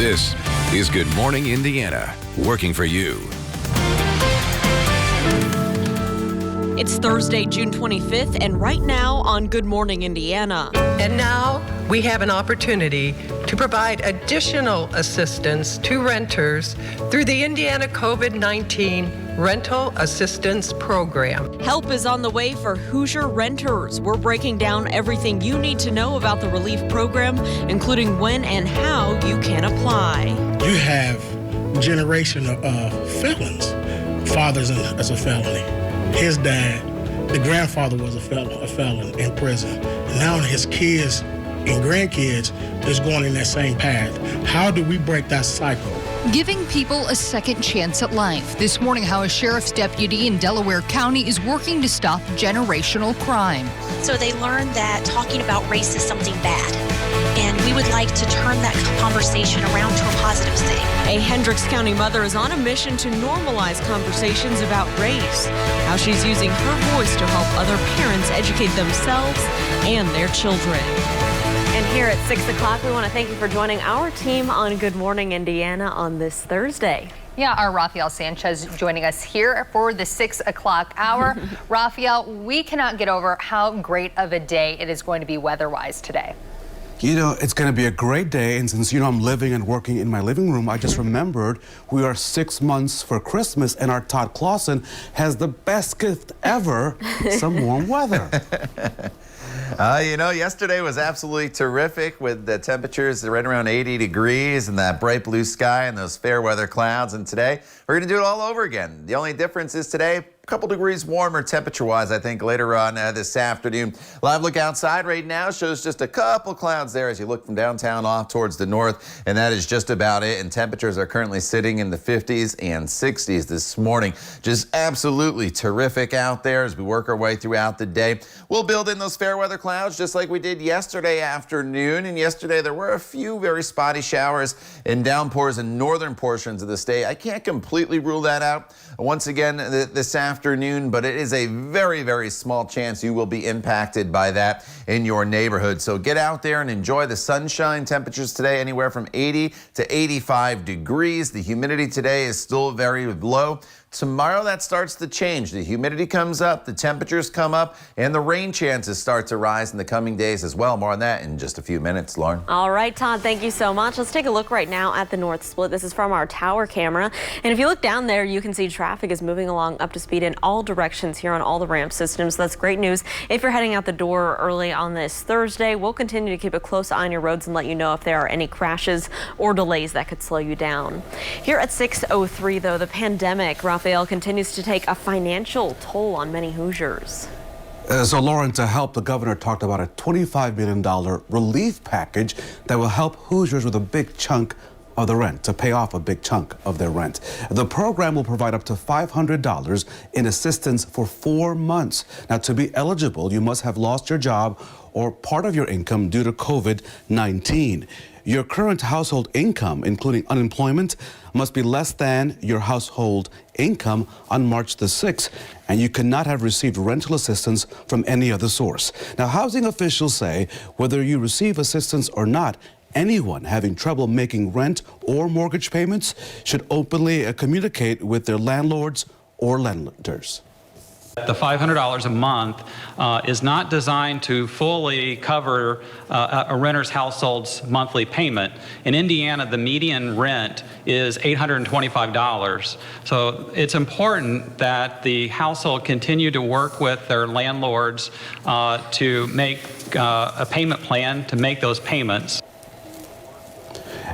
This is Good Morning Indiana, working for you. It's Thursday, June 25th, and right now on Good Morning Indiana. And now we have an opportunity to provide additional assistance to renters through the Indiana COVID-19 Rental Assistance Program. Help is on the way for Hoosier renters. We're breaking down everything you need to know about the relief program, including when and how you can apply. You have a generation of felons. Father's as a felony. His dad, the grandfather was a felon in prison. And now his kids and grandkids is going in that same path. How do we break that cycle? Giving people a second chance at life. This morning, how a sheriff's deputy in Delaware County is working to stop generational crime. So they learned that talking about race is something bad. And we would like to turn that conversation around to a positive thing. A Hendricks County mother is on a mission to normalize conversations about race. How she's using her voice to help other parents educate themselves and their children. And here at 6 o'clock, we want to thank you for joining our team on Good Morning Indiana on this Thursday. Yeah, our Rafael Sanchez joining us here for the 6 o'clock hour. Rafael, we cannot get over how great of a day it is going to be weather-wise today. You know, it's going to be a great day, and since, I'm living and working in my living room, I just remembered we are 6 months for Christmas, and our Todd Clausen has the best gift ever, some warm weather. Yesterday was absolutely terrific with the temperatures right around 80 degrees and that bright blue sky and those fair weather clouds. And today, we're going to do it all over again. The only difference is today, a couple degrees warmer temperature-wise, I think, later on this afternoon. Live look outside right now shows just a couple clouds there as you look from downtown off towards the north, and that is just about it. And temperatures are currently sitting in the 50s and 60s this morning. Just absolutely terrific out there as we work our way throughout the day. We'll build in those fair weather clouds just like we did yesterday afternoon. And yesterday there were a few very spotty showers and downpours in northern portions of the state. I can't completely rule that out once again this afternoon, but it is a very, very small chance you will be impacted by that in your neighborhood. So get out there and enjoy the sunshine. Temperatures today anywhere from 80 to 85 degrees. The humidity today is still very low. Tomorrow that starts to change. The humidity comes up, the temperatures come up, and the rain chances start to rise in the coming days as well. More on that in just a few minutes, Lauren. All right, Todd, thank you so much. Let's take a look right now at the North Split. This is from our tower camera. And if you look down there, you can see traffic is moving along up to speed in all directions here on all the ramp systems. That's great news. If you're heading out the door early on this Thursday, we'll continue to keep a close eye on your roads and let you know if there are any crashes or delays that could slow you down. Here at 6:03, though, the pandemic, Rafael, continues to take a financial toll on many Hoosiers. So, Lauren, to help, the governor talked about a $25 million relief package that will help Hoosiers with a big chunk of the rent, to pay off a big chunk of their rent. The program will provide up to $500 in assistance for 4 months. Now, to be eligible, you must have lost your job or part of your income due to COVID-19. Your current household income, including unemployment, must be less than your household income on March the 6th, and you cannot have received rental assistance from any other source. Now, housing officials say whether you receive assistance or not, anyone having trouble making rent or mortgage payments should openly communicate with their landlords or lenders. The $500 a month is not designed to fully cover a renter's household's monthly payment. In Indiana, the median rent is $825. So it's important that the household continue to work with their landlords to make a payment plan to make those payments.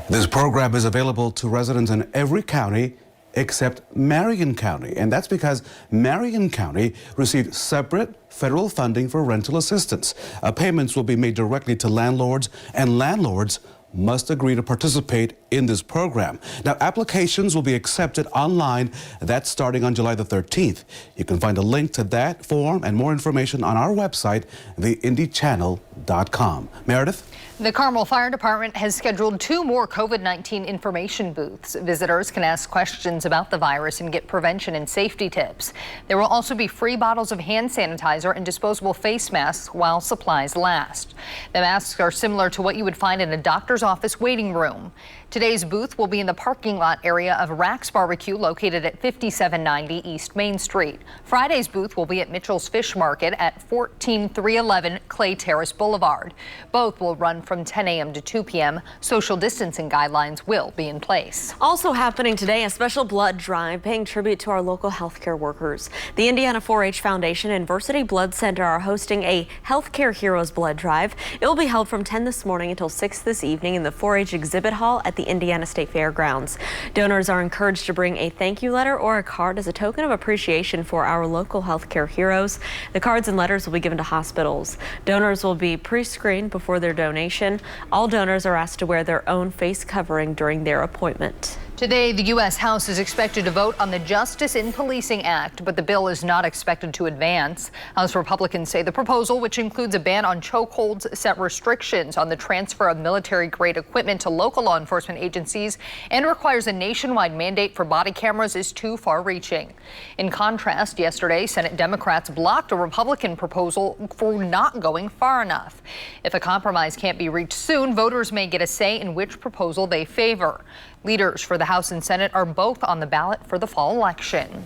This program is available to residents in every county except Marion County, and that's because Marion County received separate federal funding for rental assistance. Payments will be made directly to landlords, and landlords must agree to participate in this program. Now, applications will be accepted online. That's starting on July the 13th. You can find a link to that form and more information on our website, theindychannel.com. Meredith? The Carmel Fire Department has scheduled 2 more COVID-19 information booths. Visitors can ask questions about the virus and get prevention and safety tips. There will also be free bottles of hand sanitizer and disposable face masks while supplies last. The masks are similar to what you would find in a doctor's office waiting room. Today's booth will be in the parking lot area of Rack's Barbecue, located at 5790 East Main Street. Friday's booth will be at Mitchell's Fish Market at 14311 Clay Terrace Boulevard. Both will run from 10 a.m. to 2 p.m. Social distancing guidelines will be in place. Also happening today, a special blood drive paying tribute to our local healthcare workers. The Indiana 4-H Foundation and Varsity Blood Center are hosting a Healthcare Heroes blood drive. It will be held from 10 this morning until 6 this evening in the 4-H exhibit hall at the Indiana State Fairgrounds. Donors are encouraged to bring a thank you letter or a card as a token of appreciation for our local healthcare heroes. The cards and letters will be given to hospitals. Donors will be pre-screened before their donation. All donors are asked to wear their own face covering during their appointment. Today, the U.S. House is expected to vote on the Justice in Policing Act, but the bill is not expected to advance. House Republicans say the proposal, which includes a ban on chokeholds, set restrictions on the transfer of military-grade equipment to local law enforcement agencies, and requires a nationwide mandate for body cameras, is too far-reaching. In contrast, yesterday, Senate Democrats blocked a Republican proposal for not going far enough. If a compromise can't be reached soon, voters may get a say in which proposal they favor. Leaders for the House and Senate are both on the ballot for the fall election.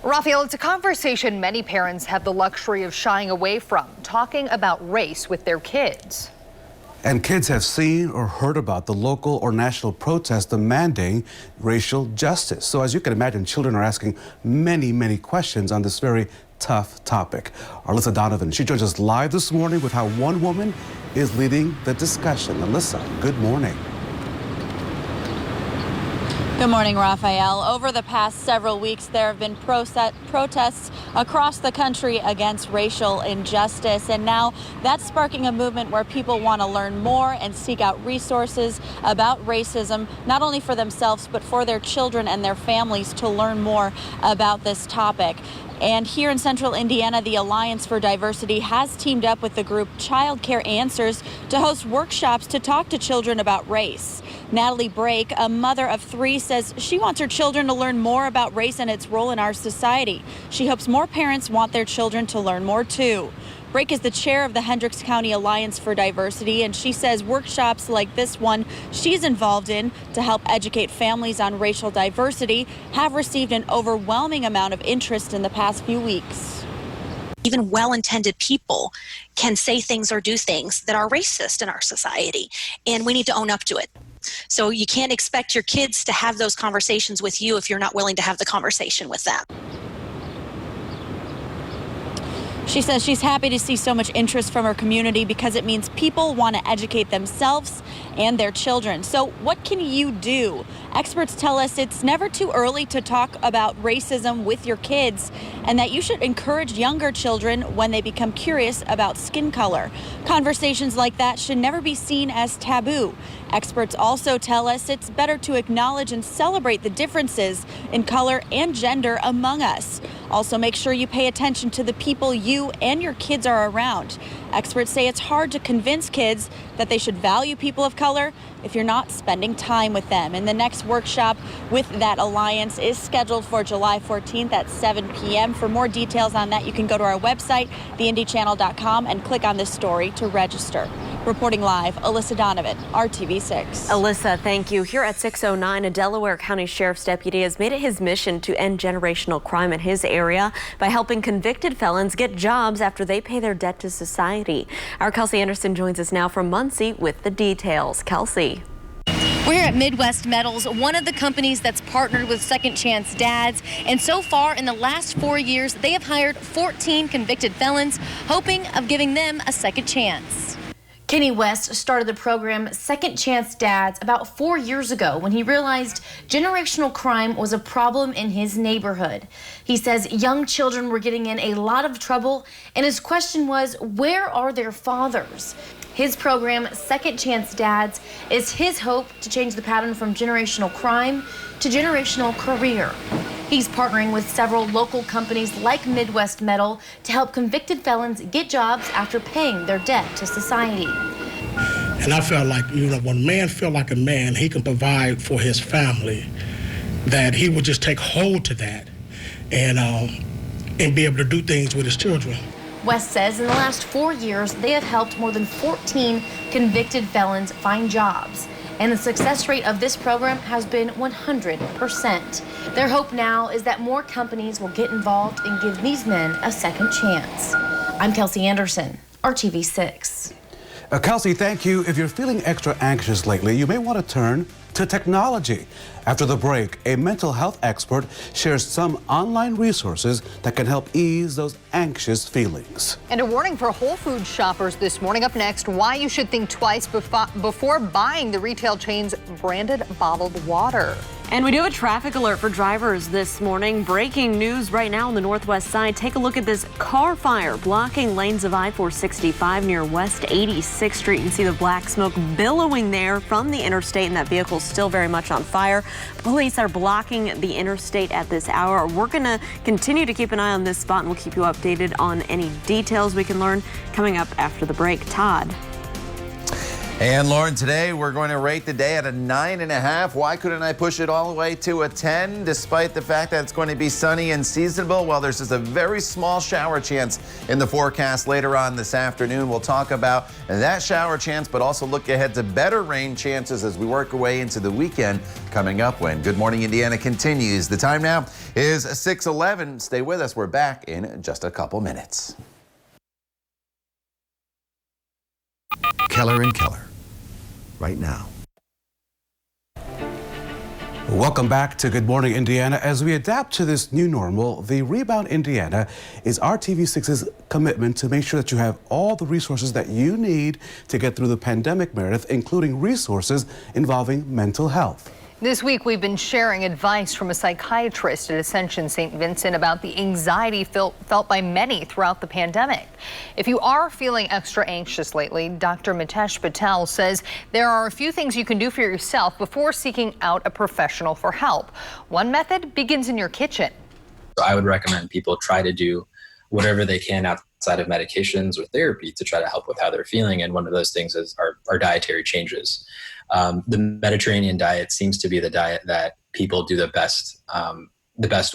Raphael, it's a conversation many parents have the luxury of shying away from, talking about race with their kids. And kids have seen or heard about the local or national protests demanding racial justice. So as you can imagine, children are asking many questions on this very tough topic. Alyssa Donovan, she joins us live this morning with how one woman is leading the discussion. Alyssa, good morning. Good morning, Raphael. Over the past several weeks, there have been protests across the country against racial injustice. And now that's sparking a movement where people want to learn more and seek out resources about racism, not only for themselves, but for their children and their families to learn more about this topic. And here in central Indiana, the Alliance for Diversity has teamed up with the group Child Care Answers to host workshops to talk to children about race. Natalie Brake, a mother of 3, says she wants her children to learn more about race and its role in our society. She hopes more parents want their children to learn more too. Brake is the chair of the Hendricks County Alliance for Diversity, and she says workshops like this one she's involved in to help educate families on racial diversity have received an overwhelming amount of interest in the past few weeks. Even well-intended people can say things or do things that are racist in our society, and we need to own up to it. So you can't expect your kids to have those conversations with you if you're not willing to have the conversation with them. She says she's happy to see so much interest from her community because it means people want to educate themselves and their children. So what can you do? Experts tell us it's never too early to talk about racism with your kids and that you should encourage younger children when they become curious about skin color. Conversations like that should never be seen as taboo. Experts also tell us it's better to acknowledge and celebrate the differences in color and gender among us. Also, make sure you pay attention to the people you and your kids are around. Experts say it's hard to convince kids that they should value people of color if you're not spending time with them. And the next workshop with that alliance is scheduled for July 14th at 7 p.m. For more details on that, you can go to our website, theindychannel.com, and click on this story to register. Reporting live, Alyssa Donovan, RTV6. Alyssa, thank you. Here at 6:09, a Delaware County Sheriff's deputy has made it his mission to end generational crime in his area by helping convicted felons get jobs after they pay their debt to society. Our Kelsey Anderson joins us now from Muncie with the details. Kelsey. We're here at Midwest Metals, one of the companies that's partnered with Second Chance Dads. And so far in the last 4 years, they have hired 14 convicted felons, hoping of giving them a second chance. Kenny West started the program Second Chance Dads about 4 years ago when he realized generational crime was a problem in his neighborhood. He says young children were getting in a lot of trouble, and his question was, where are their fathers? His program, Second Chance Dads, is his hope to change the pattern from generational crime to generational career. He's partnering with several local companies like Midwest Metal to help convicted felons get jobs after paying their debt to society. And I felt like, when a man feel like a man, he can provide for his family, that he would just take hold to that and be able to do things with his children. West says in the last 4 years, they have helped more than 14 convicted felons find jobs. And the success rate of this program has been 100%. Their hope now is that more companies will get involved and give these men a second chance. I'm Kelsey Anderson, RTV6. Kelsey, thank you. If you're feeling extra anxious lately, you may want to turn to technology. After the break, a mental health expert shares some online resources that can help ease those anxious feelings. And a warning for Whole Foods shoppers this morning. Up next, why you should think twice before buying the retail chain's branded bottled water. And we do have a traffic alert for drivers this morning. Breaking news right now on the northwest side. Take a look at this car fire blocking lanes of I-465 near West 86th Street. You can see the black smoke billowing there from the interstate, and that vehicle is still very much on fire. Police are blocking the interstate at this hour. We're going to continue to keep an eye on this spot, and we'll keep you updated on any details we can learn coming up after the break. Todd. And Lauren, today we're going to rate the day at a 9.5. Why couldn't I push it all the way to a 10, despite the fact that it's going to be sunny and seasonable? Well, there's just a very small shower chance in the forecast later on this afternoon. We'll talk about that shower chance, but also look ahead to better rain chances as we work our way into the weekend coming up when Good Morning Indiana continues. The time now is 6:11. Stay with us. We're back in just a couple minutes. Keller and Keller. Right now. Welcome back to Good Morning Indiana. As we adapt to this new normal, the Rebound Indiana is RTV6's commitment to make sure that you have all the resources that you need to get through the pandemic, Meredith, including resources involving mental health. This week, we've been sharing advice from a psychiatrist at Ascension St. Vincent about the anxiety felt by many throughout the pandemic. If you are feeling extra anxious lately, Dr. Mitesh Patel says there are a few things you can do for yourself before seeking out a professional for help. One method begins in your kitchen. I would recommend people try to do whatever they can outside of medications or therapy to try to help with how they're feeling. And one of those things is our dietary changes. The Mediterranean diet seems to be the diet that people do the best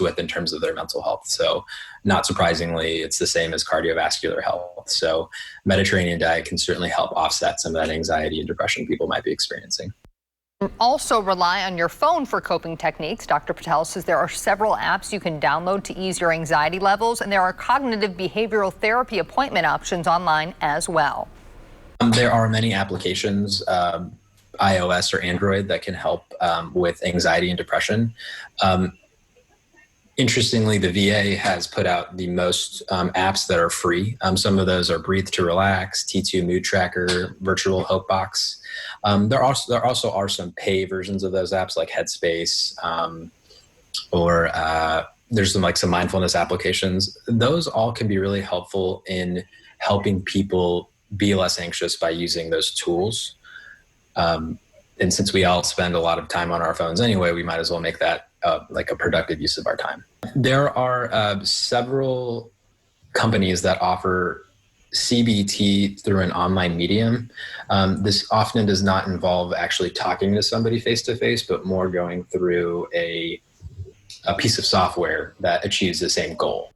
with in terms of their mental health. So not surprisingly, it's the same as cardiovascular health. So Mediterranean diet can certainly help offset some of that anxiety and depression people might be experiencing. Also rely on your phone for coping techniques. Dr. Patel says there are several apps you can download to ease your anxiety levels, and there are cognitive behavioral therapy appointment options online as well. There are many applications, iOS or Android, that can help with anxiety and depression. Interestingly, the VA has put out the most apps that are free. Some of those are Breathe to Relax, T2 Mood Tracker, Virtual Hope Box. There also are some pay versions of those apps like Headspace, or there's some mindfulness applications. Those all can be really helpful in helping people be less anxious by using those tools. And since we all spend a lot of time on our phones anyway, we might as well make that like a productive use of our time. There are several companies that offer CBT through an online medium. This often does not involve actually talking to somebody face to face, but more going through a piece of software that achieves the same goal.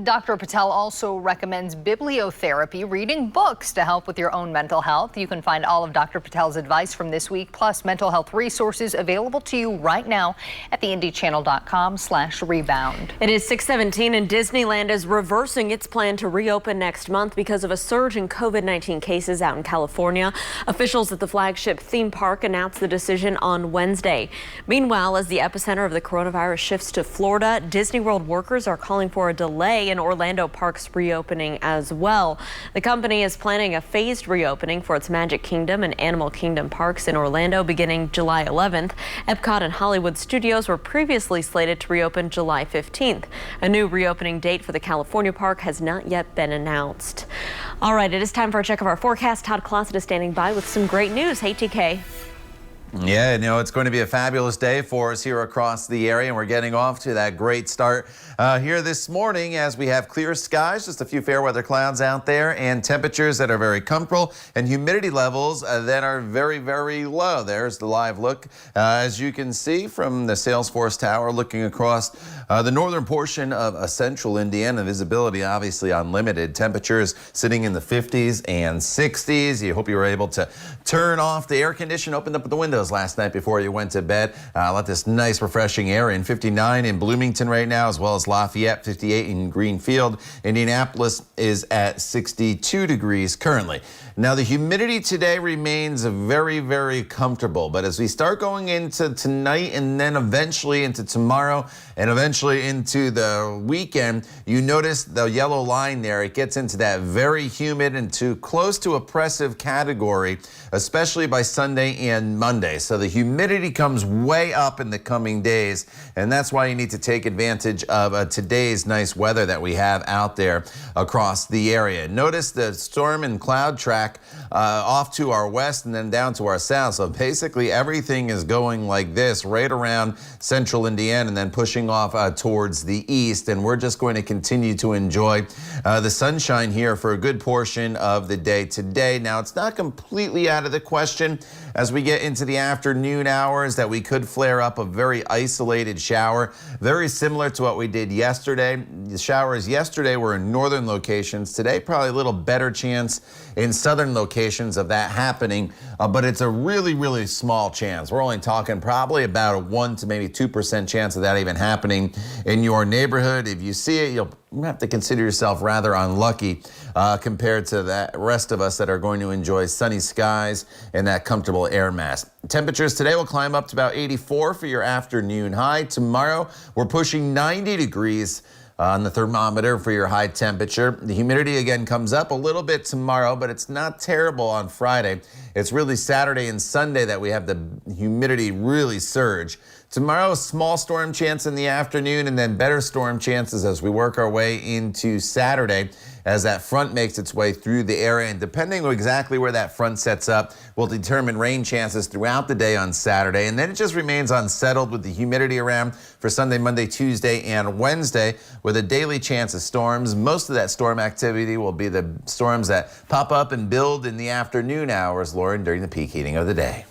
Dr. Patel also recommends bibliotherapy, reading books to help with your own mental health. You can find all of Dr. Patel's advice from this week, plus mental health resources available to you right now at theindychannel.com/rebound. It is 6:17 and Disneyland is reversing its plan to reopen next month because of a surge in COVID-19 cases out in California. Officials at the flagship theme park announced the decision on Wednesday. Meanwhile, as the epicenter of the coronavirus shifts to Florida, Disney World workers are calling for a delay in Orlando Park's reopening as well. The company is planning a phased reopening for its Magic Kingdom and Animal Kingdom parks in Orlando beginning July 11th. Epcot and Hollywood Studios were previously slated to reopen July 15th. A new reopening date for the California park has not yet been announced. All right, it is time for a check of our forecast. Todd Closet is standing by with some great news. Hey, TK. Yeah, you know, it's going to be a fabulous day for us here across the area, and we're getting off to that great start here this morning as we have clear skies, just a few fair weather clouds out there, and temperatures that are very comfortable, and humidity levels that are very, very low. There's the live look, as you can see from the Salesforce Tower looking across the northern portion of central Indiana. Visibility obviously unlimited. Temperatures sitting in the 50s and 60s. You hope you were able to turn off the air conditioner, open up the windows last night before you went to bed. Let this nice refreshing air in. 59 in Bloomington right now, as well as Lafayette. 58 in Greenfield. Indianapolis is at 62 degrees currently. Now the humidity today remains very, very comfortable, but as we start going into tonight and then eventually into tomorrow and eventually into the weekend, you notice the yellow line there. It gets into that very humid and too close to oppressive category, especially by Sunday and Monday. So the humidity comes way up in the coming days, and that's why you need to take advantage of today's nice weather that we have out there across the area. Notice the storm and cloud track off to our west and then down to our south. So basically everything is going like this right around central Indiana and then pushing off towards the east. And we're just going to continue to enjoy the sunshine here for a good portion of the day today. Now, it's not completely out of the question as we get into the afternoon hours that we could flare up a very isolated shower, very similar to what we did yesterday. The showers yesterday were in northern locations. Today, probably a little better chance in southern locations of that happening, but it's a really, really small chance. We're only talking probably about a 1 to maybe 2% chance of that even happening in your neighborhood. If you see it, you'll have to consider yourself rather unlucky compared to the rest of us that are going to enjoy sunny skies and that comfortable air mass. Temperatures today will climb up to about 84 for your afternoon high. Tomorrow, we're pushing 90 degrees on the thermometer for your high temperature. The humidity again comes up a little bit tomorrow, but it's not terrible on Friday. It's really Saturday and Sunday that we have the humidity really surge. Tomorrow, a small storm chance in the afternoon and then better storm chances as we work our way into Saturday as that front makes its way through the area. And depending on exactly where that front sets up will determine rain chances throughout the day on Saturday. And then it just remains unsettled with the humidity around for Sunday, Monday, Tuesday, and Wednesday with a daily chance of storms. Most of that storm activity will be the storms that pop up and build in the afternoon hours, Lauren, during the peak heating of the day.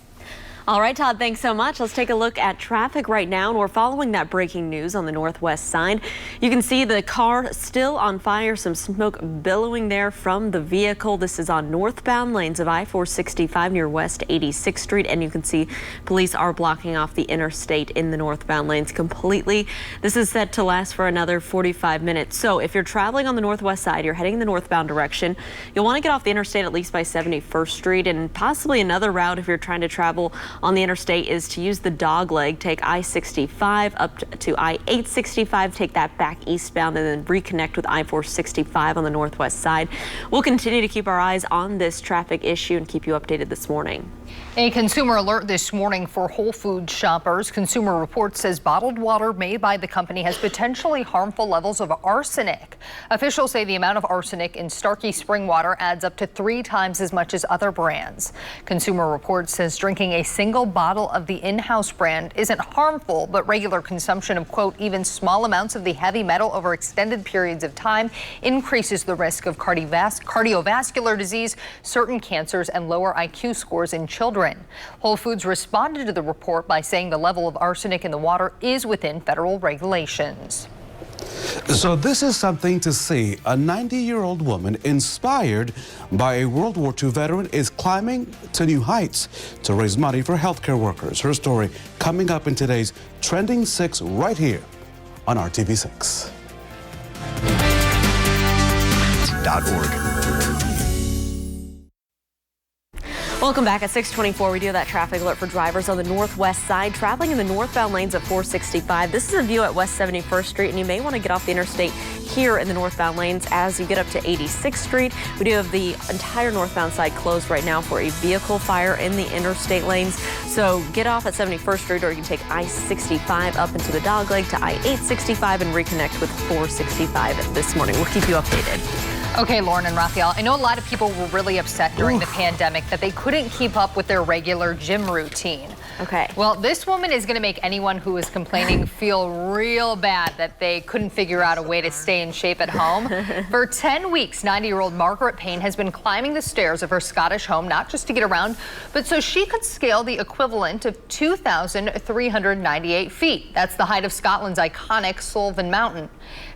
All right, Todd, thanks so much. Let's take a look at traffic right now, and we're following that breaking news on the northwest side. You can see the car still on fire, some smoke billowing there from the vehicle. This is on northbound lanes of I-465 near West 86th Street, and you can see police are blocking off the interstate in the northbound lanes completely. This is set to last for another 45 minutes. So if you're traveling on the northwest side, you're heading in the northbound direction, you'll want to get off the interstate at least by 71st Street, and possibly another route if you're trying to travel on the interstate is to use the dog leg. Take I-65 up to I-865, take that back eastbound, and then reconnect with I-465 on the northwest side. We'll continue to keep our eyes on this traffic issue and keep you updated this morning. A consumer alert this morning for Whole Foods shoppers. Consumer Reports says bottled water made by the company has potentially harmful levels of arsenic. Officials say the amount of arsenic in Starkey spring water adds up to 3 times as much as other brands. Consumer Reports says drinking a single bottle of the in-house brand isn't harmful, but regular consumption of, quote, even small amounts of the heavy metal over extended periods of time increases the risk of cardiovascular disease, certain cancers, and lower IQ scores in children. Whole Foods responded to the report by saying the level of arsenic in the water is within federal regulations. So this is something to see. A 90-year-old woman inspired by a World War II veteran is climbing to new heights to raise money for healthcare workers. Her story coming up in today's Trending 6 right here on RTV6. .org. Welcome back at 6:24. We do have that traffic alert for drivers on the northwest side traveling in the northbound lanes of 465. This is a view at West 71st Street, and you may want to get off the interstate here in the northbound lanes as you get up to 86th Street. We do have the entire northbound side closed right now for a vehicle fire in the interstate lanes. So get off at 71st Street, or you can take I-65 up into the dogleg to I-865 and reconnect with 465 this morning. We'll keep you updated. Okay, Lauren and Raphael, I know a lot of people were really upset during the pandemic that they couldn't keep up with their regular gym routine. Okay. Well, this woman is going to make anyone who is complaining feel real bad that they couldn't figure out a way to stay in shape at home. For 10 weeks, 90-year-old Margaret Payne has been climbing the stairs of her Scottish home, not just to get around, but so she could scale the equivalent of 2,398 feet. That's the height of Scotland's iconic Sullivan Mountain.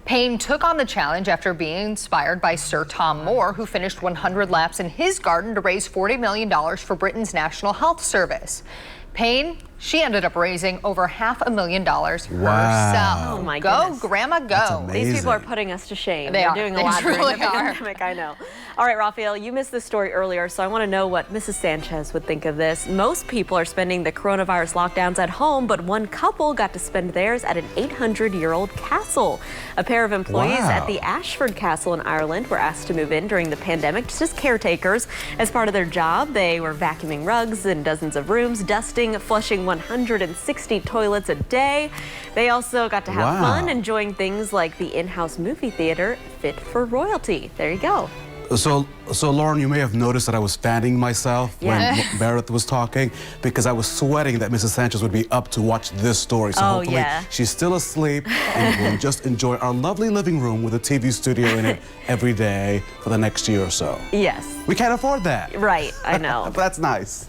Payne took on the challenge after being inspired by Sir Tom Moore, who finished 100 laps in his garden to raise $40 million for Britain's National Health Service. Payne, she ended up raising over $500,000 herself. Oh my go, goodness. Grandma, go. These people are putting us to shame. They They're are. doing They a lot truly during the are. pandemic, I know. All right, Raphael, you missed this story earlier, so I want to know what Mrs. Sanchez would think of this. Most people are spending the coronavirus lockdowns at home, but one couple got to spend theirs at an 800-year-old castle. A pair of employees at the Ashford Castle in Ireland were asked to move in during the pandemic just as caretakers. As part of their job, they were vacuuming rugs in dozens of rooms, dusting, flushing 160 toilets a day. They also got to have fun enjoying things like the in-house movie theater fit for royalty. There you go. So Lauren, you may have noticed that I was fanning myself when Meredith was talking because I was sweating that Mrs. Sanchez would be up to watch this story. So hopefully she's still asleep and we'll just enjoy our lovely living room with a TV studio in it every day for the next year or so. Yes. We can't afford that. Right, I know. That's nice.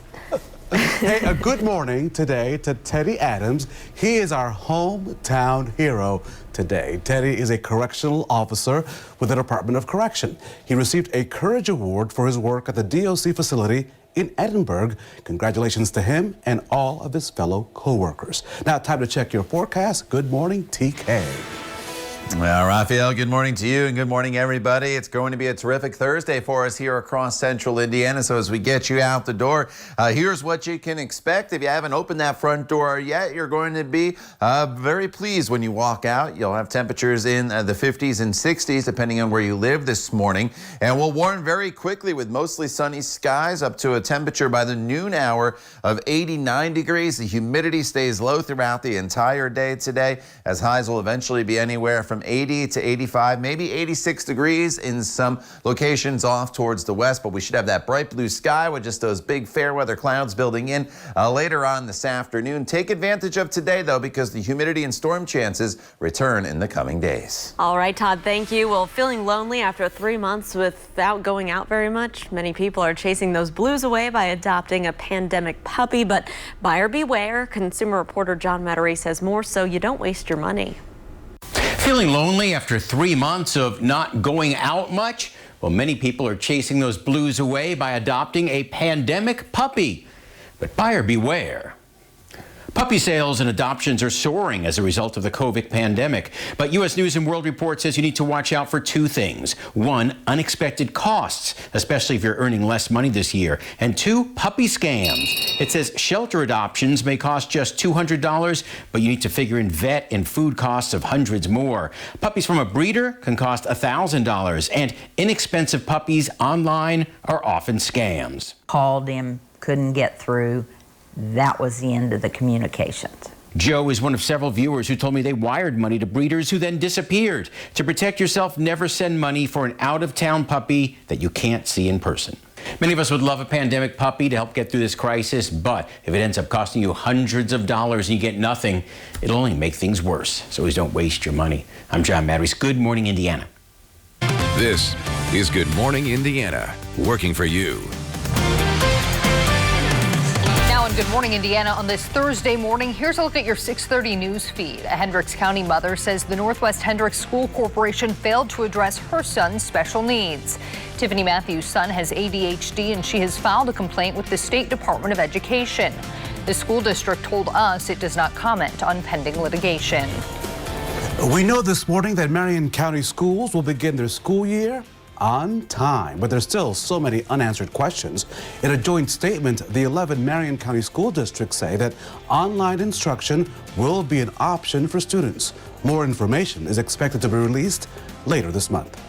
Hey, a good morning today to Teddy Adams. He is our hometown hero today. Teddy is a correctional officer with the Department of Correction. He received a Courage Award for his work at the DOC facility in Edinburgh. Congratulations to him and all of his fellow co-workers. Now, time to check your forecast. Good morning, TK. Well, Raphael, good morning to you and good morning, everybody. It's going to be a terrific Thursday for us here across central Indiana. So as we get you out the door, here's what you can expect. If you haven't opened that front door yet, you're going to be very pleased when you walk out. You'll have temperatures in the 50s and 60s, depending on where you live this morning. And we'll warm very quickly with mostly sunny skies up to a temperature by the noon hour of 89 degrees. The humidity stays low throughout the entire day today, as highs will eventually be anywhere from 80 to 85, maybe 86 degrees in some locations off towards the west, but we should have that bright blue sky with just those big fair weather clouds building in later on this afternoon. Take advantage of today, though, because the humidity and storm chances return in the coming days. All right, Todd, thank you. Well, feeling lonely after 3 months without going out very much? Many people are chasing those blues away by adopting a pandemic puppy, but buyer beware. Consumer reporter John Mattery says more so you don't waste your money. Feeling lonely after 3 months of not going out much? Well, many people are chasing those blues away by adopting a pandemic puppy. But buyer beware. Puppy sales and adoptions are soaring as a result of the COVID pandemic. But U.S. News and World Report says you need to watch out for two things. One, unexpected costs, especially if you're earning less money this year. And two, puppy scams. It says shelter adoptions may cost just $200, but you need to figure in vet and food costs of hundreds more. Puppies from a breeder can cost $1,000, and inexpensive puppies online are often scams. Called him, couldn't get through. That was the end of the communications. Joe is one of several viewers who told me they wired money to breeders who then disappeared. To protect yourself, never send money for an out-of-town puppy that you can't see in person. Many of us would love a pandemic puppy to help get through this crisis, but if it ends up costing you hundreds of dollars and you get nothing, it'll only make things worse. So always don't waste your money. I'm John Mattery. Good morning, Indiana. This is Good Morning Indiana, working for you. Good morning, Indiana. On this Thursday morning, here's a look at your 6:30 news feed. A Hendricks County mother says the Northwest Hendricks School Corporation failed to address her son's special needs. Tiffany Matthews' son has ADHD, and she has filed a complaint with the State Department of Education. The school district told us it does not comment on pending litigation. We know this morning that Marion County schools will begin their school year on time, but there's still so many unanswered questions. In a joint statement, the 11 Marion County school districts say that online instruction will be an option for students. More information is expected to be released later this month.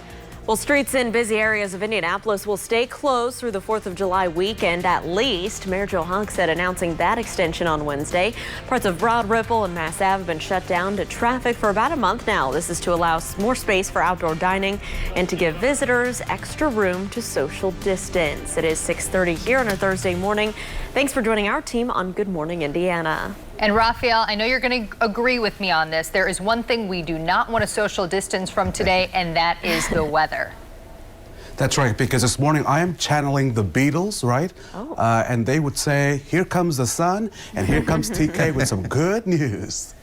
Well, streets in busy areas of Indianapolis will stay closed through the 4th of July weekend at least. Mayor Joe Hunk said announcing that extension on Wednesday. Parts of Broad Ripple and Mass Ave have been shut down to traffic for about a month now. This is to allow more space for outdoor dining and to give visitors extra room to social distance. It is 6:30 here on a Thursday morning. Thanks for joining our team on Good Morning Indiana. And Raphael, I know you're going to agree with me on this. There is one thing we do not want to social distance from today, and that is the weather. That's right, because this morning I am channeling the Beatles, right? Oh. And they would say, here comes the sun, and here comes TK with some good news.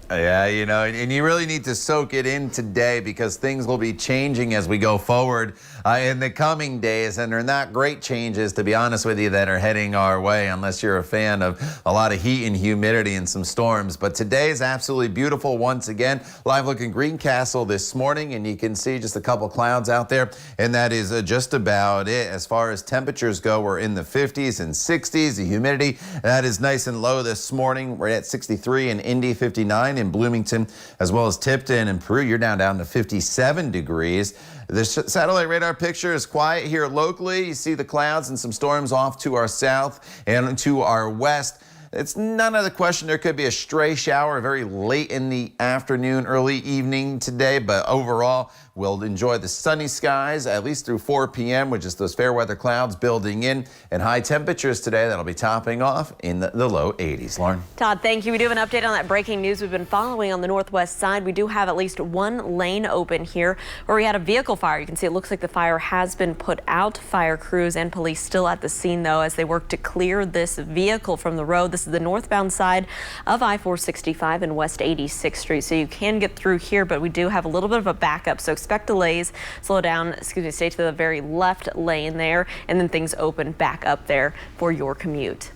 Yeah, you know, and you really need to soak it in today because things will be changing as we go forward in the coming days, and they're not great changes, to be honest with you, that are heading our way unless you're a fan of a lot of heat and humidity and some storms. But today is absolutely beautiful once again. Live look in Greencastle this morning, and you can see just a couple clouds out there, and that is just about it. As far as temperatures go, we're in the 50s and 60s. The humidity, that is nice and low this morning. We're at 63 in Indy, 59 in Bloomington, as well as Tipton and Peru. You're down to 57 degrees. The satellite radar picture is quiet here locally. You see the clouds and some storms off to our south and to our west. It's none of the question there could be a stray shower very late in the afternoon, early evening today, but overall we'll enjoy the sunny skies at least through 4 p.m. with just those fair weather clouds building in and high temperatures today that'll be topping off in the low 80s. Lauren. Todd, thank you. We do have an update on that breaking news we've been following on the northwest side. We do have at least one lane open here where we had a vehicle fire. You can see it looks like the fire has been put out. Fire crews and police still at the scene though as they work to clear this vehicle from the road. This is the northbound side of I-465 and West 86th Street. So you can get through here, but we do have a little bit of a backup. So expect delays. Slow down, stay to the very left lane there, and then things open back up there for your commute.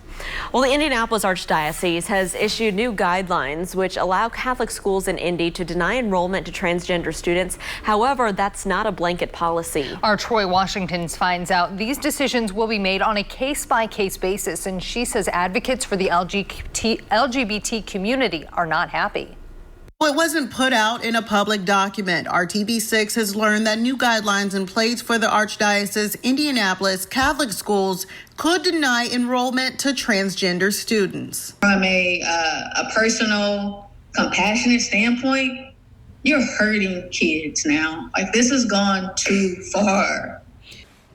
Well, the Indianapolis Archdiocese has issued new guidelines which allow Catholic schools in Indy to deny enrollment to transgender students. However, that's not a blanket policy. Our Troy Washington finds out these decisions will be made on a case-by-case basis, and she says advocates for the LGBT community are not happy. Well, it wasn't put out in a public document. RTV6 has learned that new guidelines in place for the Archdiocese Indianapolis Catholic schools could deny enrollment to transgender students. From a personal, compassionate standpoint, you're hurting kids now. Like, this has gone too far.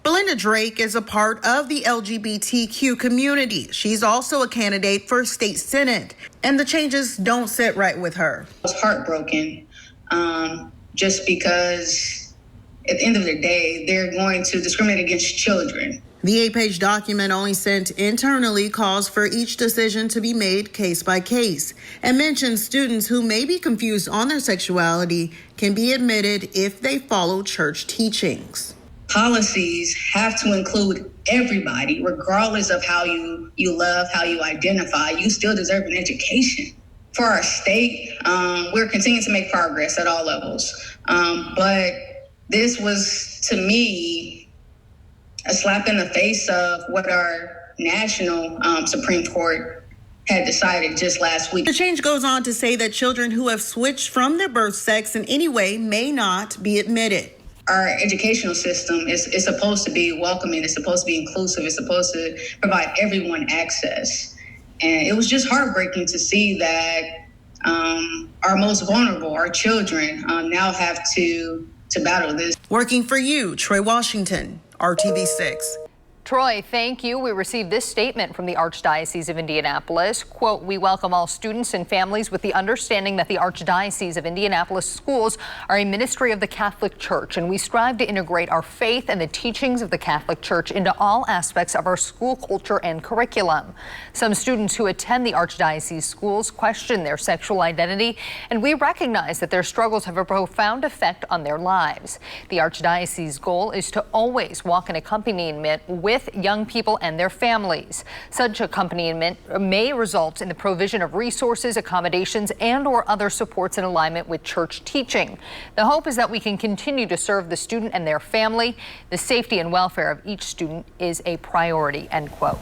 Belinda Drake is a part of the LGBTQ community. She's also a candidate for state senate, and the changes don't sit right with her. I was heartbroken just because at the end of the day, they're going to discriminate against children. The 8-page document only sent internally calls for each decision to be made case by case and mentions students who may be confused on their sexuality can be admitted if they follow church teachings. Policies have to include everybody, regardless of how you love, how you identify. You still deserve an education. For our state, we're continuing to make progress at all levels. But this was, to me, a slap in the face of what our national Supreme Court had decided just last week. The change goes on to say that children who have switched from their birth sex in any way may not be admitted. Our educational system is supposed to be welcoming, it's supposed to be inclusive, it's supposed to provide everyone access. And it was just heartbreaking to see that our most vulnerable, our children, now have to battle this. Working for you, Troy Washington, RTV6. Troy, thank you. We received this statement from the Archdiocese of Indianapolis. Quote, "We welcome all students and families with the understanding that the Archdiocese of Indianapolis schools are a ministry of the Catholic Church, and we strive to integrate our faith and the teachings of the Catholic Church into all aspects of our school culture and curriculum. Some students who attend the Archdiocese schools question their sexual identity, and we recognize that their struggles have a profound effect on their lives. The Archdiocese's goal is to always walk in accompaniment with young people and their families. Such accompaniment may result in the provision of resources, accommodations, and/or other supports in alignment with church teaching. The hope is that we can continue to serve the student and their family. The safety and welfare of each student is a priority," end quote.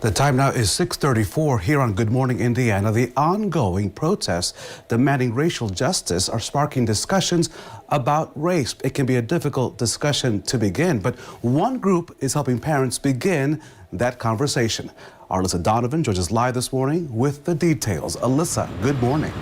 The time now is 6:34 here on Good Morning Indiana. The ongoing protests demanding racial justice are sparking discussions about race. It can be a difficult discussion to begin, but one group is helping parents begin that conversation. Our Alyssa Donovan joins us live this morning with the details. Alyssa, good morning.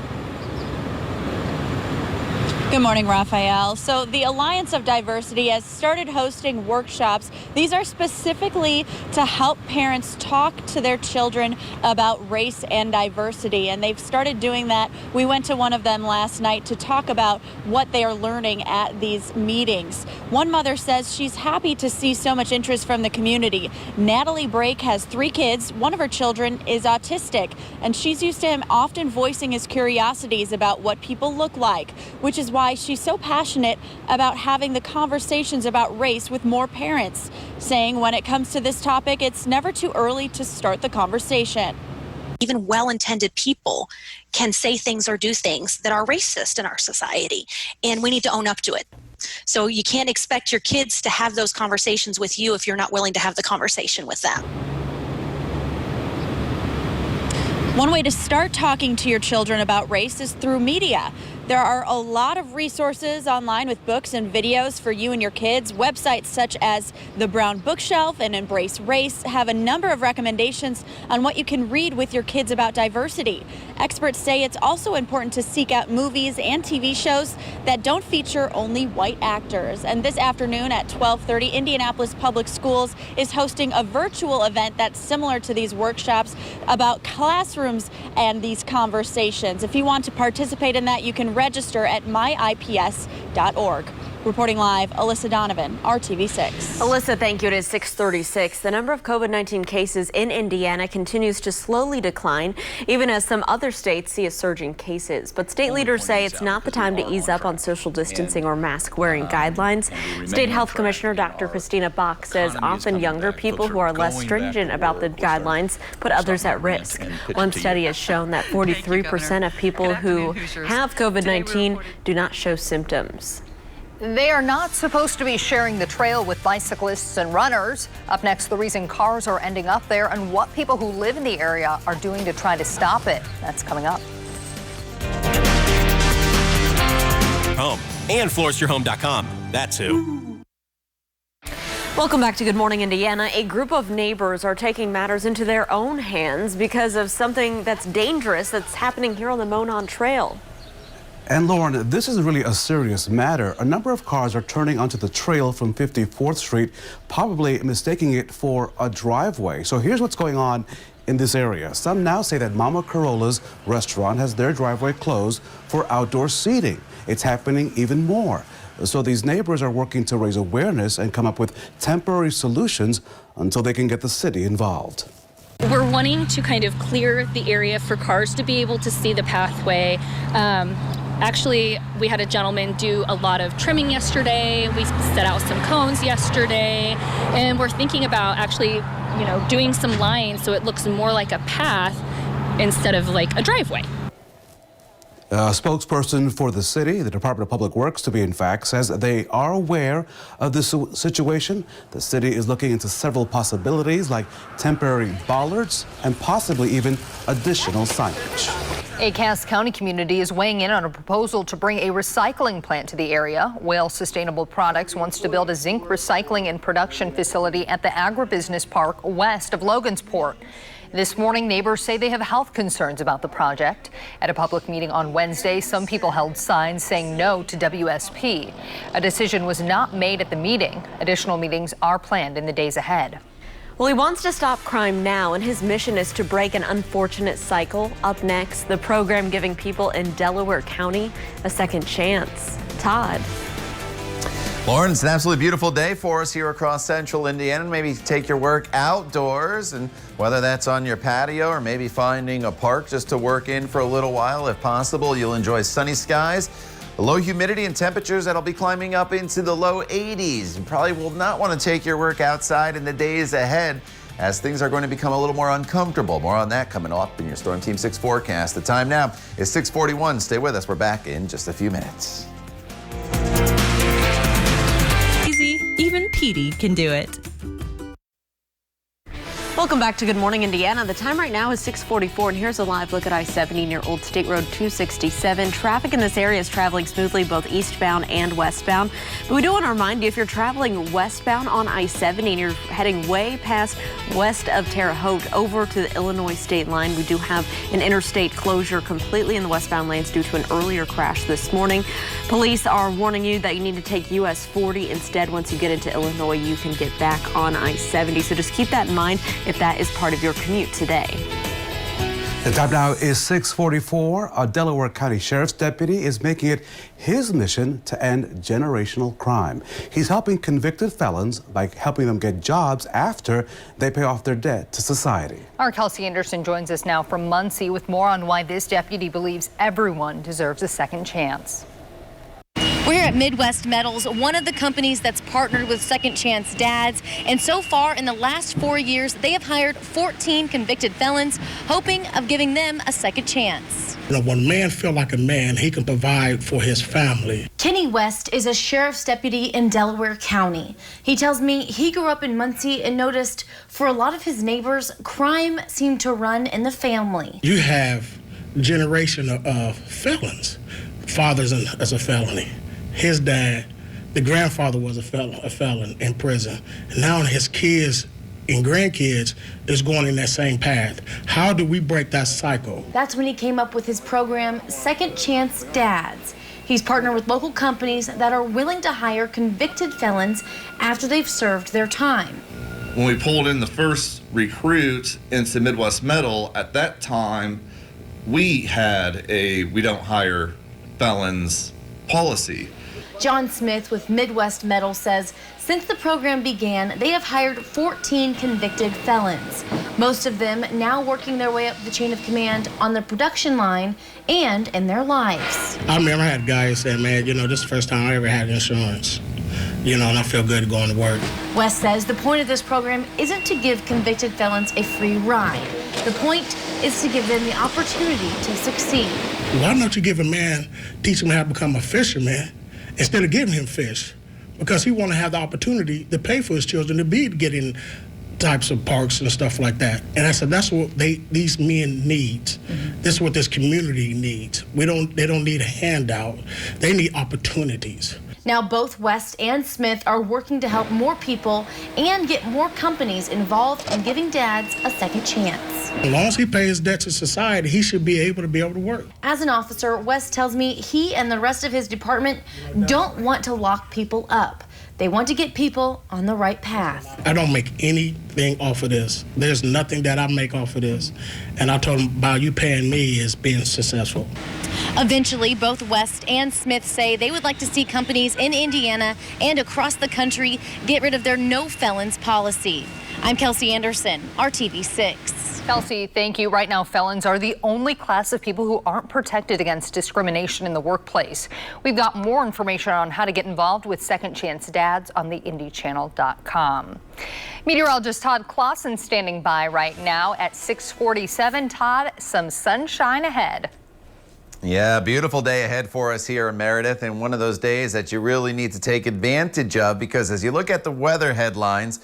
Good morning, Raphael. So the Alliance of Diversity has started hosting workshops. These are specifically to help parents talk to their children about race and diversity, and they've started doing that. We went to one of them last night to talk about what they are learning at these meetings. One mother says she's happy to see so much interest from the community. Natalie Brake has 3 kids. One of her children is autistic, and she's used to him often voicing his curiosities about what people look like, which is why she's so passionate about having the conversations about race with more parents, saying when it comes to this topic, it's never too early to start the conversation. Even well-intended people can say things or do things that are racist in our society, and we need to own up to it. So you can't expect your kids to have those conversations with you if you're not willing to have the conversation with them. One way to start talking to your children about race is through media. There are a lot of resources online with books and videos for you and your kids. Websites such as the Brown Bookshelf and Embrace Race have a number of recommendations on what you can read with your kids about diversity. Experts say it's also important to seek out movies and TV shows that don't feature only white actors. And this afternoon at 12:30, Indianapolis Public Schools is hosting a virtual event that's similar to these workshops about classrooms and these conversations. If you want to participate in that, you can register at myips.org. Reporting live, Alyssa Donovan, RTV6. Alyssa, thank you. It is 6:36. The number of COVID-19 cases in Indiana continues to slowly decline, even as some other states see a surge in cases. But state leaders say it's not the time to ease up on social distancing or mask-wearing guidelines. State Health Commissioner Dr. Christina Bach says often younger people who are less stringent about the guidelines put others at risk. One study has shown that 43% of people who have COVID-19 do not show symptoms. They are not supposed to be sharing the trail with bicyclists and runners. Up next, the reason cars are ending up there and what people who live in the area are doing to try to stop it. That's coming up. Home and FlorisYourHome.com. That's who. Welcome back to Good Morning Indiana. A group of neighbors are taking matters into their own hands because of something that's dangerous that's happening here on the Monon Trail. And Lauren, this is really a serious matter. A number of cars are turning onto the trail from 54th Street, probably mistaking it for a driveway. So here's what's going on in this area. Some now say that Mama Corolla's restaurant has their driveway closed for outdoor seating. It's happening even more. So these neighbors are working to raise awareness and come up with temporary solutions until they can get the city involved. We're wanting to kind of clear the area for cars to be able to see the pathway. Actually, we had a gentleman do a lot of trimming yesterday. We set out some cones yesterday, and we're thinking about actually, doing some lines so it looks more like a path instead of like a driveway. A spokesperson for the city, the Department of Public Works to be in fact, says they are aware of this situation. The city is looking into several possibilities like temporary bollards and possibly even additional signage. A Cass County community is weighing in on a proposal to bring a recycling plant to the area. Whale Sustainable Products wants to build a zinc recycling and production facility at the Agribusiness Park west of Logansport. This morning, neighbors say they have health concerns about the project. At a public meeting on Wednesday, some people held signs saying no to WSP. A decision was not made at the meeting. Additional meetings are planned in the days ahead. Well, he wants to stop crime now, and his mission is to break an unfortunate cycle. Up next, the program giving people in Delaware County a second chance. Todd. Lauren, it's an absolutely beautiful day for us here across central Indiana. Maybe take your work outdoors, and whether that's on your patio or maybe finding a park just to work in for a little while, if possible, you'll enjoy sunny skies, low humidity and temperatures that'll be climbing up into the low 80s. You probably will not want to take your work outside in the days ahead as things are going to become a little more uncomfortable. More on that coming up in your Storm Team 6 forecast. The time now is 6:41. Stay with us. We're back in just a few minutes. Even Petey can do it. Welcome back to Good Morning Indiana. The time right now is 6:44, and here's a live look at I-70 near Old State Road 267. Traffic in this area is traveling smoothly both eastbound and westbound. But we do want to remind you, if you're traveling westbound on I-70 and you're heading way past west of Terre Haute over to the Illinois state line, we do have an interstate closure completely in the westbound lanes due to an earlier crash this morning. Police are warning you that you need to take US 40 instead. Once you get into Illinois, you can get back on I-70. So just keep that in mind if that is part of your commute today. The time now is 6:44. A Delaware County Sheriff's deputy is making it his mission to end generational crime. He's helping convicted felons by helping them get jobs after they pay off their debt to society. Our Kelsey Anderson joins us now from Muncie with more on why this deputy believes everyone deserves a second chance. We're at Midwest Metals, one of the companies that's partnered with Second Chance Dads. And so far in the last 4 years, they have hired 14 convicted felons, hoping of giving them a second chance. When a man feels like a man, he can provide for his family. Kenny West is a sheriff's deputy in Delaware County. He tells me he grew up in Muncie and noticed for a lot of his neighbors, crime seemed to run in the family. You have a generation of felons. Father's as a felony. His dad, the grandfather was a felon in prison. And now his kids and grandkids is going in that same path. How do we break that cycle? That's when he came up with his program, Second Chance Dads. He's partnered with local companies that are willing to hire convicted felons after they've served their time. When we pulled in the first recruit into Midwest Metal, at that time, we had a we don't hire felons policy. John Smith with Midwest Metal says since the program began, they have hired 14 convicted felons, most of them now working their way up the chain of command on the production line and in their lives. I remember I had guys say, man, this is the first time I ever had insurance, and I feel good going to work. West says the point of this program isn't to give convicted felons a free ride. The point is to give them the opportunity to succeed. Why don't you give a man, teach him how to become a fisherman, instead of giving him fish? Because he want to have the opportunity to pay for his children to be getting types of parks and stuff like that. And I said, that's what these men need. Mm-hmm. This is what this community needs. They don't need a handout. They need opportunities. Now both West and Smith are working to help more people and get more companies involved in giving dads a second chance. As long as he pays his debt to society, he should be able to work. As an officer, West tells me he and the rest of his department don't want to lock people up. They want to get people on the right path. I don't make anything off of this. There's nothing that I make off of this. And I told him about you paying me is being successful. Eventually, both West and Smith say they would like to see companies in Indiana and across the country get rid of their no felons policy. I'm Kelsey Anderson, RTV6. Kelsey, thank you. Right now, felons are the only class of people who aren't protected against discrimination in the workplace. We've got more information on how to get involved with Second Chance Dads on the IndyChannel.com. Meteorologist Todd Clausen standing by right now at 6:47. Todd, some sunshine ahead. Yeah, beautiful day ahead for us here in Meredith, and one of those days that you really need to take advantage of, because as you look at the weather headlines,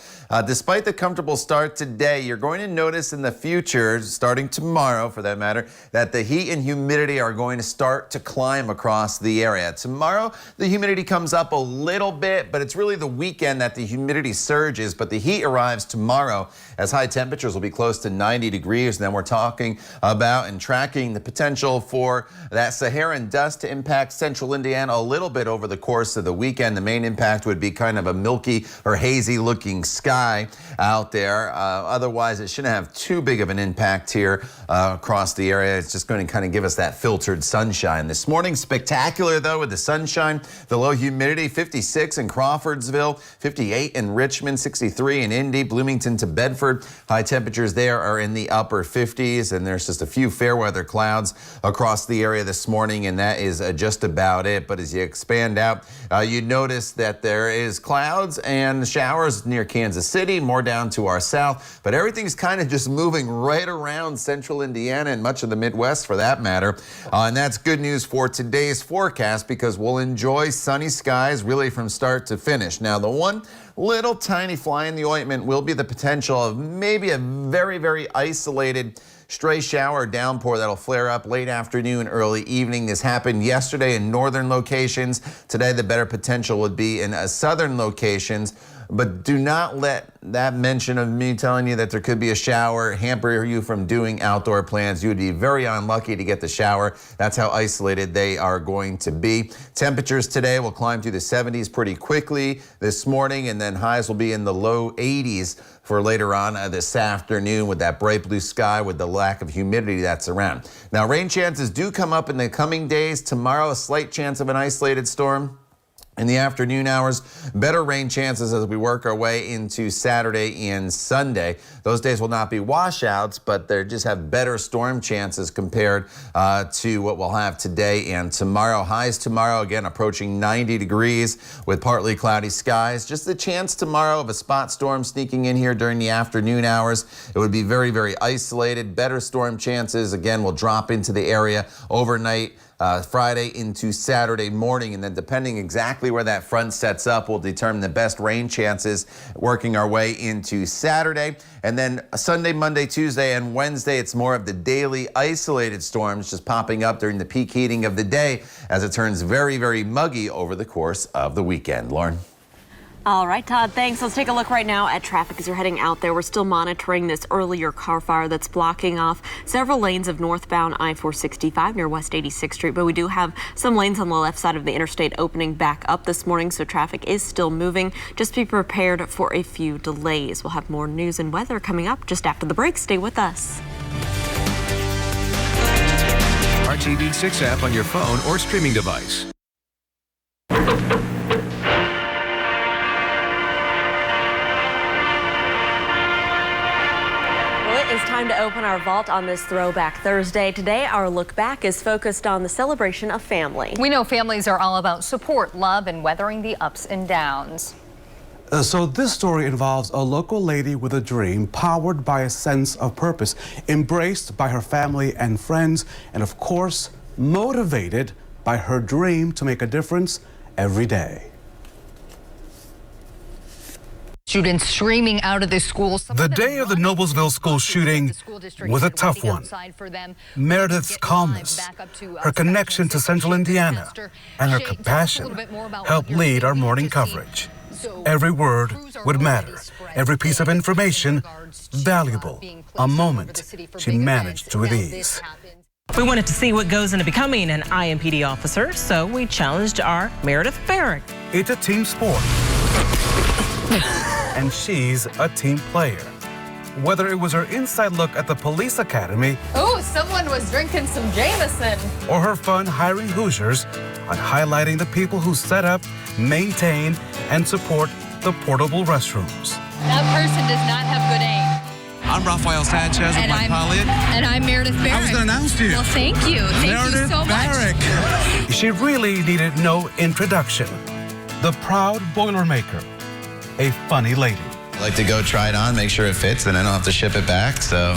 despite the comfortable start today, you're going to notice in the future, starting tomorrow for that matter, that the heat and humidity are going to start to climb across the area. Tomorrow, the humidity comes up a little bit, but it's really the weekend that the humidity surges, but the heat arrives tomorrow as high temperatures will be close to 90 degrees. And then we're talking about and tracking the potential for that Saharan dust to impact central Indiana a little bit over the course of the weekend. The main impact would be kind of a milky or hazy looking sky out there. Otherwise, it shouldn't have too big of an impact here across the area. It's just going to kind of give us that filtered sunshine. This morning, spectacular though with the sunshine, the low humidity, 56 in Crawfordsville, 58 in Richmond, 63 in Indy, Bloomington to Bedford. High temperatures there are in the upper 50s, and there's just a few fair weather clouds across the area this morning, and that is just about it. But as you expand out, you notice that there is clouds and showers near Kansas City, more down to our south, but everything's kind of just moving right around central Indiana and much of the Midwest for that matter. And that's good news for today's forecast, because we'll enjoy sunny skies really from start to finish. Now, the one little tiny fly in the ointment will be the potential of maybe a very, very isolated stray shower or downpour that'll flare up late afternoon, early evening. This happened yesterday in northern locations. Today, the better potential would be in southern locations. But do not let that mention of me telling you that there could be a shower hamper you from doing outdoor plans. You would be very unlucky to get the shower. That's how isolated they are going to be. Temperatures today will climb through the 70s pretty quickly this morning, and then highs will be in the low 80s for later on this afternoon with that bright blue sky with the lack of humidity that's around. Now, rain chances do come up in the coming days. Tomorrow, a slight chance of an isolated storm. In the afternoon hours, better rain chances as we work our way into Saturday and Sunday. Those days will not be washouts, but they just have better storm chances compared to what we'll have today and tomorrow. Highs tomorrow, again, approaching 90 degrees with partly cloudy skies. Just the chance tomorrow of a spot storm sneaking in here during the afternoon hours. It would be very, very isolated. Better storm chances, again, will drop into the area overnight. Friday into Saturday morning, and then depending exactly where that front sets up will determine the best rain chances working our way into Saturday. And then Sunday, Monday, Tuesday, and Wednesday, it's more of the daily isolated storms just popping up during the peak heating of the day as it turns very, very muggy over the course of the weekend. Lauren? All right, Todd, thanks. Let's take a look right now at traffic as you're heading out there. We're still monitoring this earlier car fire that's blocking off several lanes of northbound I-465 near West 86th Street, but we do have some lanes on the left side of the interstate opening back up this morning, so traffic is still moving. Just be prepared for a few delays. We'll have more news and weather coming up just after the break. Stay with us. RTV6 app on your phone or streaming device. It's time to open our vault on this Throwback Thursday. Today, our look back is focused on the celebration of family. We know families are all about support, love, and weathering the ups and downs. So this story involves a local lady with a dream, powered by a sense of purpose, embraced by her family and friends, and of course, motivated by her dream to make a difference every day. Students streaming out of this school. The day of the Noblesville school shooting was a tough one. Meredith's calmness, her connection to Central Indiana, and her compassion helped lead our morning coverage. Every word would matter, every piece of information valuable, a moment she managed with ease. We wanted to see what goes into becoming an IMPD officer, so we challenged our Meredith Barrick. It's a team sport. And she's a team player. Whether it was her inside look at the police academy, Oh, someone was drinking some Jameson, or her fun hiring Hoosiers on highlighting the people who set up, maintain, and support the portable restrooms. that person does not have good aim. I'm Rafael Sanchez with my colleague. And I'm Meredith Barrick. I was going to announce to you. Well, thank you. Thank Meredith you so Barrick. much. She really needed no introduction. The proud Boilermaker, a funny lady. I like to go try it on, make sure it fits, then I don't have to ship it back. So,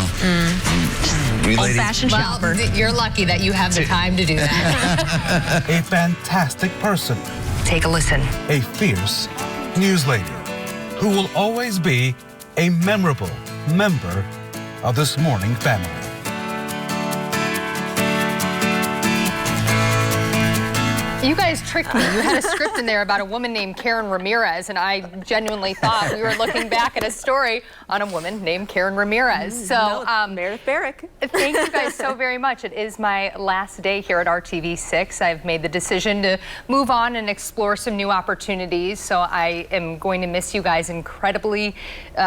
Old-fashioned shopper. You're lucky that you have the time to do that. A fantastic person. Take a listen. A fierce news lady who will always be a memorable member of this morning family. You guys tricked me. You had a script in there about a woman named Karen Ramirez, and I genuinely thought we were looking back at a story on a woman named Karen Ramirez. So, Meredith Barrick. Thank you guys so very much. It is my last day here at RTV6. I've made the decision to move on and explore some new opportunities. So I am going to miss you guys incredibly,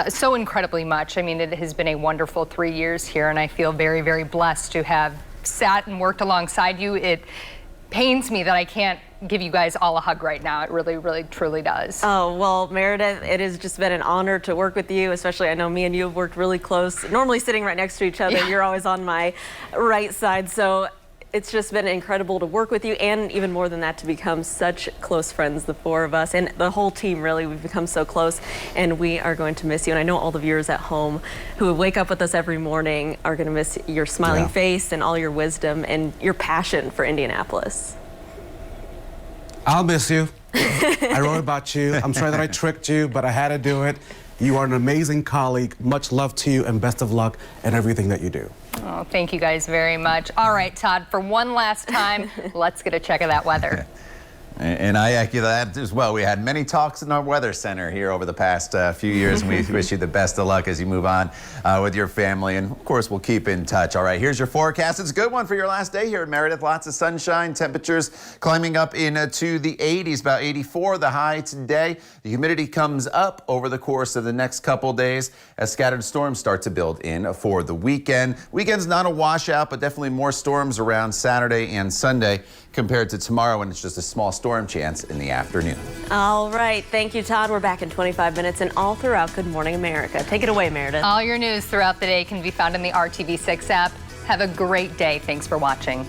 so incredibly much. I mean, it has been a wonderful 3 years here, and I feel very, very blessed to have sat and worked alongside you. It pains me that I can't give you guys all a hug right now. It really, really, truly does. Oh, well, Meredith, it has just been an honor to work with you, especially I know me and you have worked really close, normally sitting right next to each other. Yeah. You're always on my right side, so it's just been incredible to work with you, and even more than that, to become such close friends, the four of us, and the whole team, really. We've become so close, and we are going to miss you. And I know all the viewers at home who wake up with us every morning are going to miss your smiling face and all your wisdom and your passion for Indianapolis. I'll miss you. I wrote about you. I'm sorry that I tricked you, but I had to do it. You are an amazing colleague. Much love to you and best of luck in everything that you do. Oh, thank you guys very much. All right, Todd, for one last time, let's get a check of that weather. And I echo that as well. We had many talks in our weather center here over the past few years, and we wish you the best of luck as you move on with your family. And of course, we'll keep in touch. All right, here's your forecast. It's a good one for your last day here in Meredith. Lots of sunshine, temperatures climbing up into the 80s, about 84 the high today. The humidity comes up over the course of the next couple days as scattered storms start to build in for the weekend. Weekend's not a washout, but definitely more storms around Saturday and Sunday compared to tomorrow, when it's just a small storm chance in the afternoon. All right. Thank you, Todd. We're back in 25 minutes and all throughout Good Morning America. Take it away, Meredith. All your news throughout the day can be found in the RTV6 app. Have a great day. Thanks for watching.